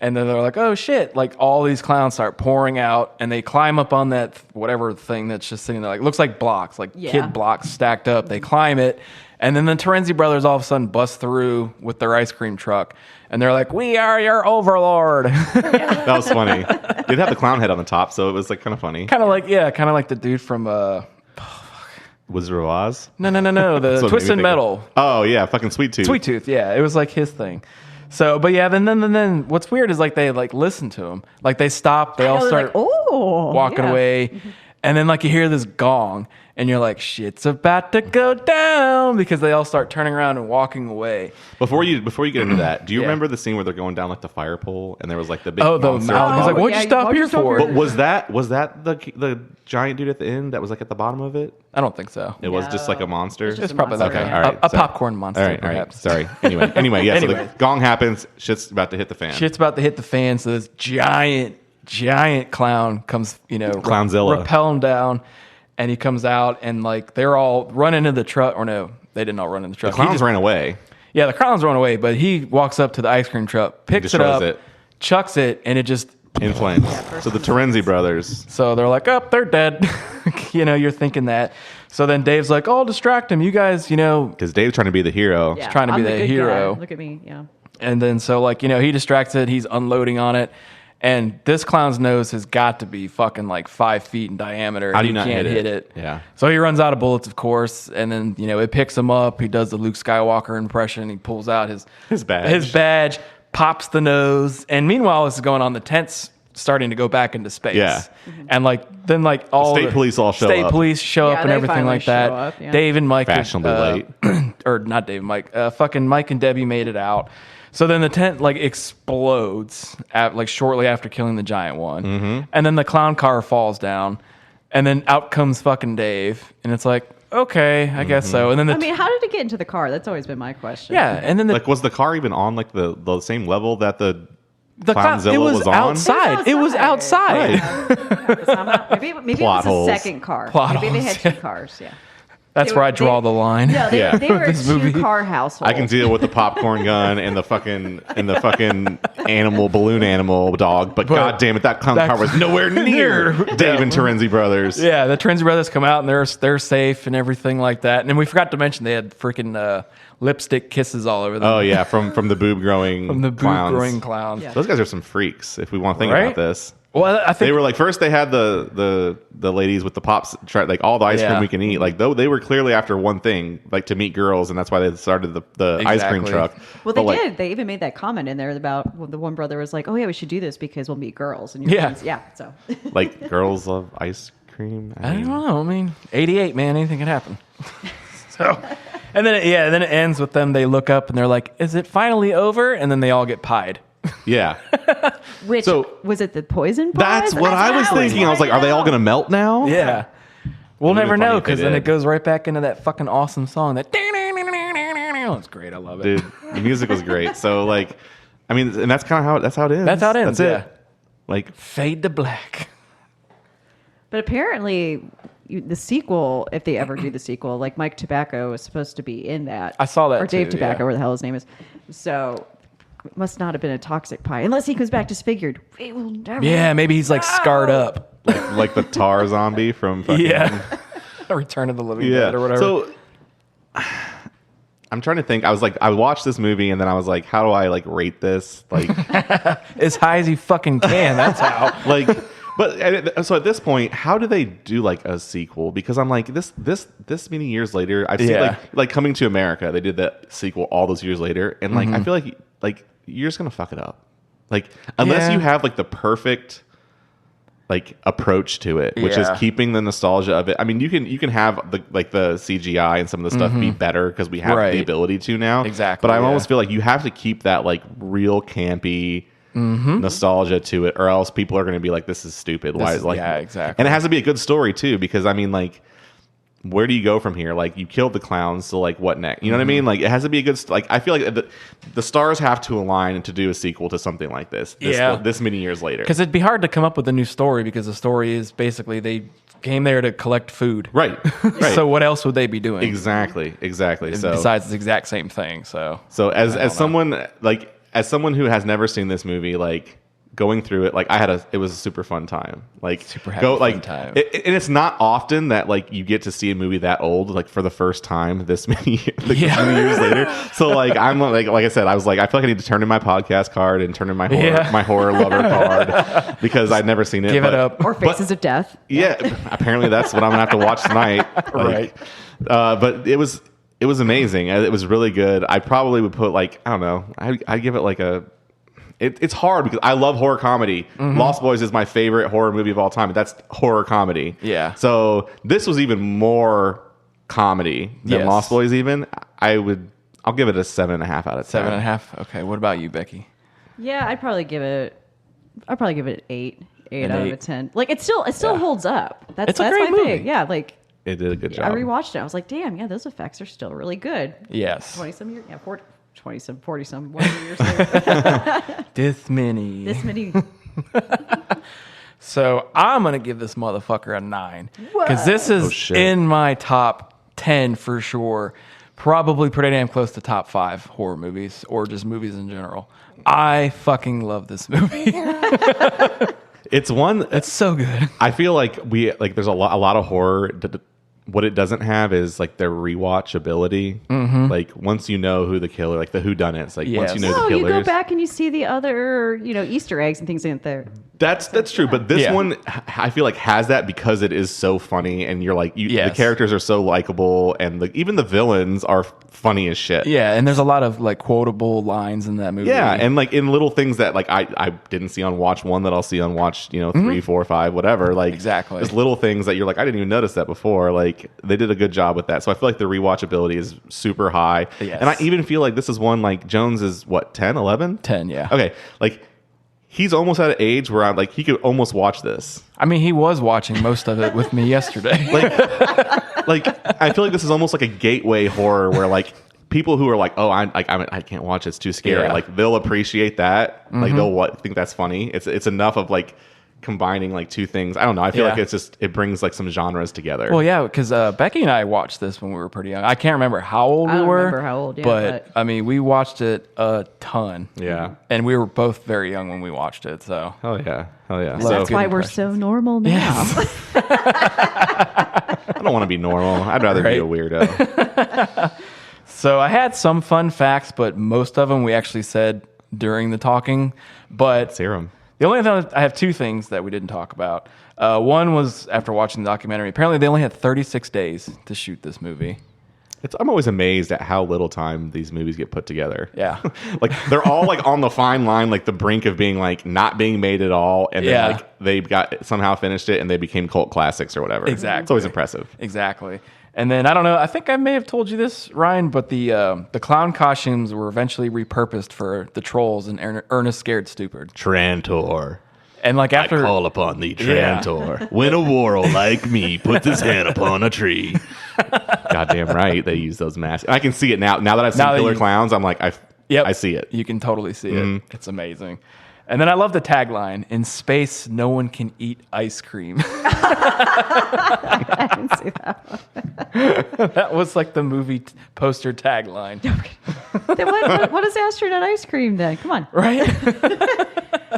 And then they're like, oh shit. Like all these clowns start pouring out and they climb up on that whatever thing that's just sitting there. Like looks like blocks, like Yeah. kid blocks stacked up. They climb it. And then the Terenzi brothers all of a sudden bust through with their ice cream truck. And they're like, we are your overlord. That was funny. They'd have the clown head on the top, so it was like kind of funny. kind of like the dude from Wizard of Oz? no, the That's what made me Twisted think of- Metal. Oh, yeah. Fucking Sweet Tooth. Sweet Tooth, yeah, it was like his thing. So, but yeah, then what's weird is like they like listen to him, like they stop, they all They're start like, oh, walking yeah. away, and then like you hear this gong, and you're like, shit's about to go down because they all start turning around and walking away. Before you get into that, do you Yeah. remember the scene where they're going down like the fire pole and there was like the big Oh, the monster? mouth. He's like, what'd yeah, you stop what'd you here stop for? here But was that the giant dude at the end that was like at the bottom of it? I don't think so. It was just like a monster. It's just It's a probably monster, like okay, yeah. all right. a sorry. popcorn monster, All right, perhaps. Sorry. Anyway, yeah. So Anyway. the gong happens. Shit's about to hit the fan. Shit's about to hit the fan, so this giant clown comes, Clownzilla. rappel him down, and he comes out, and like they're all running into the truck, or no, they didn't all run in the The truck. He clowns just- ran away. Yeah, the clowns run away, but he walks up to the ice cream truck, picks it destroys up, it. chucks it, and it just. In flames. So the Terenzi brothers. So they're like, oh, they're dead. You're thinking that. So then Dave's like, oh, I'll distract him. You guys, Because Dave's trying to be the hero. Yeah, trying to be I'm the good hero. guy. Look at me, yeah. And then so like, he distracts it. He's unloading on it. And this clown's nose has got to be fucking like 5 feet in diameter. How do He you not can't hit it? Yeah. So he runs out of bullets, of course, and then it picks him up. He does the Luke Skywalker impression. He pulls out his badge, pops the nose, and meanwhile, this is going on. The tent's starting to go back into space. Yeah. And then all State police all show state up. police show Yeah, up and they everything finally like that. show up, yeah. Dave and Mike, Fashionably late. or not Dave and Mike, fucking Mike and Debbie made it out. So then the tent explodes shortly after killing the giant one, and then the clown car falls down, and then out comes fucking Dave, and it's like, okay, I guess so. And then I mean, how did it get into the car? That's always been my question. yeah, and then Like, was the car even on like the same level that the it was on? outside. It was outside. Maybe Plot it was holes. a second car. Plot Maybe they holes, had yeah. 2 cars. Yeah. That's They where were- I draw they- the line. No, they, Yeah. they were a This movie. 2-car household. I can deal with the popcorn gun and the fucking balloon animal dog, but god damn it, that clown car was nowhere near Dave and Terenzi brothers. Yeah, the Terenzi brothers come out and they're safe and everything like that. And then we forgot to mention they had freaking lipstick kisses all over them. Oh yeah, from the boob growing From the clowns. growing clowns. Yeah. Those guys are some freaks. If we want to think Right? about this, Well, I think they were like first they had the ladies with the pops, like all the ice Yeah. cream we can eat. Like though they were clearly after one thing, like to meet girls, and that's why they started the ice cream Exactly. truck. Well, But, they like, did. They even made that comment in there about the one brother was like, "Oh yeah, we should do this because we'll meet girls." And your Yeah. friends, yeah. So Like girls love ice cream. I don't know. I mean, 88, man, anything can happen. So, and then it ends with them. They look up and they're like, "Is it finally over?" And then they all get pied. Yeah, which So- was it? The poison? that's pies? what I was thinking. I was like, are they all gonna melt now? Yeah, we'll It would've never been funny know if they because then did. it goes right back into that fucking awesome song. That it's great. I love it. Dude, the music was great. So like, I mean, and that's kind of how it ends. That's how it ends, That's yeah. it. Like, Fade to black. But apparently, the sequel, if they ever do the sequel, like Mike Tobacco is supposed to be in that. I saw that Or Dave too, Tobacco, yeah. where the hell his name is. So it must not have been a toxic pie, unless he comes back disfigured. We will never. Yeah, maybe he's like scarred up. like the tar zombie from fucking, Yeah, Return of the Living yeah. Dead or whatever. So I'm trying to think. I watched this movie and then I was like, how do I like rate this? Like, as high as you fucking can. That's how. like. But so at this point, how do they do like a sequel? Because I'm like this many years later, I've seen Yeah. like Coming to America. They did that sequel all those years later, and like I feel like you're just gonna fuck it up. Like unless Yeah. you have like the perfect like approach to it, which is Yeah. keeping the nostalgia of it. I mean, you can have the CGI and some of the stuff be better because we have Right. the ability to now. Exactly, But I yeah. almost feel like you have to keep that like real campy nostalgia to it, or else people are going to be like, "This is stupid." Why? Like, yeah, exactly. And it has to be a good story too, because I mean, like, where do you go from here? Like, you killed the clowns, so like, what next? You know what I mean? Like, it has to be a good. Like, I feel like the stars have to align to do a sequel to something like this. Yeah. This many years later, Because it'd be hard to come up with a new story because the story is basically they came there to collect food. right, right. So what else would they be doing? exactly. So Besides the exact same thing. So as someone like as someone who has never seen this movie, like going through it, like it was a super fun time. Like Super happy fun time. And it's not often that like you get to see a movie that old, like for the first time this many, this many years later. So like I'm like I said, I was like I feel like I need to turn in my podcast card and turn in my horror lover card because I'd never seen it. give but- it up. Or Faces of Death. Yeah, apparently that's what I'm gonna have to watch tonight. Right. But it was amazing. It was really good. I probably would put like I don't know. I'd give it like a. It's hard because I love horror comedy. Lost Boys is my favorite horror movie of all time. But that's horror comedy. Yeah. So this was even more comedy than Yes. Lost Boys. Even I'll give it a 7.5 out of 10. 7.5. Okay. What about you, Becky? Yeah, I'd probably give it an 8. 8 An out 8. of a 10. Like it still holds up. That's It's a that's great my movie. thing. Yeah, like It did a good I job. rewatched it. I was like, damn, yeah, those effects are still really good. Yes. 20-some years, 40-some, whatever years later. This many. This many. So I'm gonna give this motherfucker a 9 because this is shit. in my top 10 for sure. Probably pretty damn close to top 5 horror movies or just movies in general. I fucking love this movie. It's one. It's so good. I feel like there's a lot of horror what it doesn't have is like their rewatchability. Like once you know who the killer, like the whodunits, like once you know the Oh, killers. you go back and you see the other, Easter eggs and things in there. That's true, but this one I feel like has that because it is so funny, and you're like, the characters are so likable, and even the villains are funny as shit. Yeah, and there's a lot of like quotable lines in that movie. Yeah, and like in little things that like I didn't see on watch 1 that I'll see on watch 3, 4, 5, whatever. Like exactly, there's little things that you're like I didn't even notice that before. Like they did a good job with that, so I feel like the rewatchability is super high. Yes. And I even feel like this is one like Jones is what 10, 11? 10, yeah. Okay, like. He's almost at an age where I'm like, he could almost watch this. I mean, he was watching most of it with me yesterday. Like, I feel like this is almost like a gateway horror where like people who are like, oh, I can't watch it, it's too scary. Yeah. Like they'll appreciate that. Like they'll think that's funny. It's enough of like combining like two things. I don't know. I feel like it brings like some genres together. Well, yeah, because Becky and I watched this when we were pretty young. I can't remember how old we were. remember how old, but I mean, we watched it a ton. Yeah. And we were both very young when we watched it. So Hell yeah. So that's why we're so normal now. Yes. I don't want to be normal. I'd rather be a weirdo. So I had some fun facts, but most of them we actually said during the talking. But Serum. the only thing I have two things that we didn't talk about. One was after watching the documentary. Apparently, they only had 36 days to shoot this movie. I'm always amazed at how little time these movies get put together. Yeah. Like they're all like on the fine line, like the brink of being like not being made at all, and then like they got somehow finished it and they became cult classics or whatever. Exactly. It's always impressive. Exactly. And then I don't know. I think I may have told you this, Ryan, but the clown costumes were eventually repurposed for the trolls in Ernest Scared Stupid. Trantor. And like after I call upon thee, Trantor. When a warrior like me puts his hand upon a tree. Goddamn right, they use those masks. I can see it now. Now that I've seen Killer Clowns, I'm like, I see it. You can totally see it. It's amazing. And then I love the tagline: "In space, no one can eat ice cream." I didn't see that one. That was like the movie poster tagline, Then what is astronaut ice cream then? Come on. right?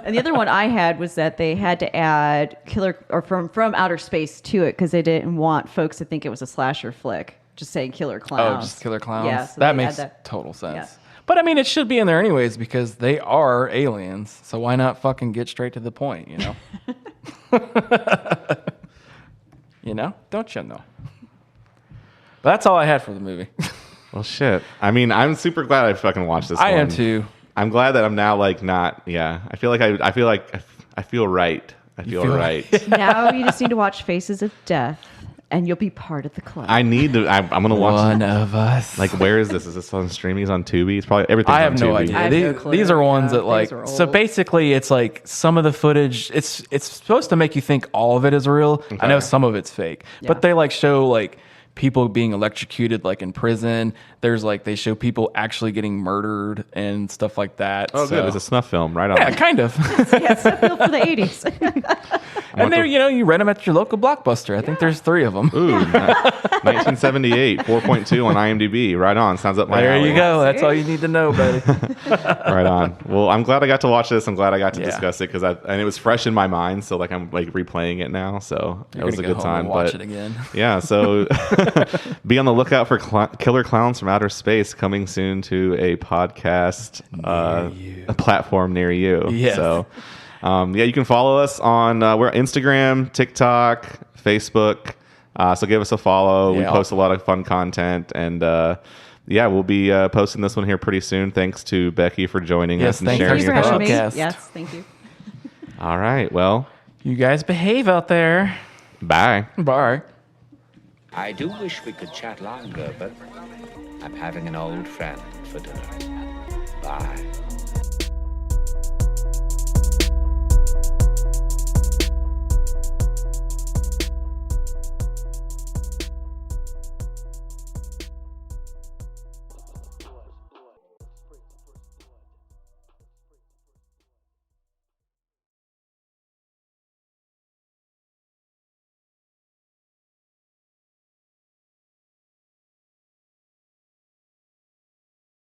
And the other one I had was that they had to add killer or from outer space to it because they didn't want folks to think it was a slasher flick. Just saying Killer Clowns. Oh, just Killer Clowns. Yeah, so that they makes had that. total sense. Yeah. But I mean, it should be in there anyways because they are aliens. So why not fucking get straight to the point? You know. You know? Don't you know? But that's all I had for the movie. Well, shit. I mean, I'm super glad I fucking watched this. I one. am too. I'm glad that I'm now like not. Yeah, I feel like I feel right. I feel right. Now you just need to watch Faces of Death, and you'll be part of the club. I need to. I'm gonna watch. One of us. Like, where is this? Is this on streaming? It's on Tubi. It's probably everything. I have on no Tubi. idea. I have no clue. These are ones Yeah, that like. these are So old. basically, it's like some of the footage. It's supposed to make you think all of it is real. I know some of it's fake, but they like show like people being electrocuted like in prison. There's like they show people actually getting murdered and stuff like that. Oh, so. good. It's a snuff film, right on. Yeah, kind of. Yeah, it's a feel for the 80s. And there, you rent them at your local Blockbuster. I think there's 3 of them. Ooh, 1978, 4.2 on IMDb. Right on. Sounds up my There alley. you go. That's all you need to know, buddy. Right on. Well, I'm glad I got to watch this. I'm glad I got to Yeah. discuss it and it was fresh in my mind. So like I'm like replaying it now. So it was a Gonna good go home time. and watch But it again. yeah, so be on the lookout for Killer Clowns from Outer Space coming soon to a podcast a platform near you. Yes. So you can follow us on we're on Instagram, TikTok, Facebook. So give us a follow. We Yeah. post a lot of fun content, and we'll be posting this one here pretty soon. Thanks to Becky for joining Yes, us and thank you sharing Thanks your for having thoughts. me. podcast. Yes, thank you. All right, well, You guys behave out there. bye. Bye. I do wish we could chat longer, but I'm having an old friend for dinner. Bye.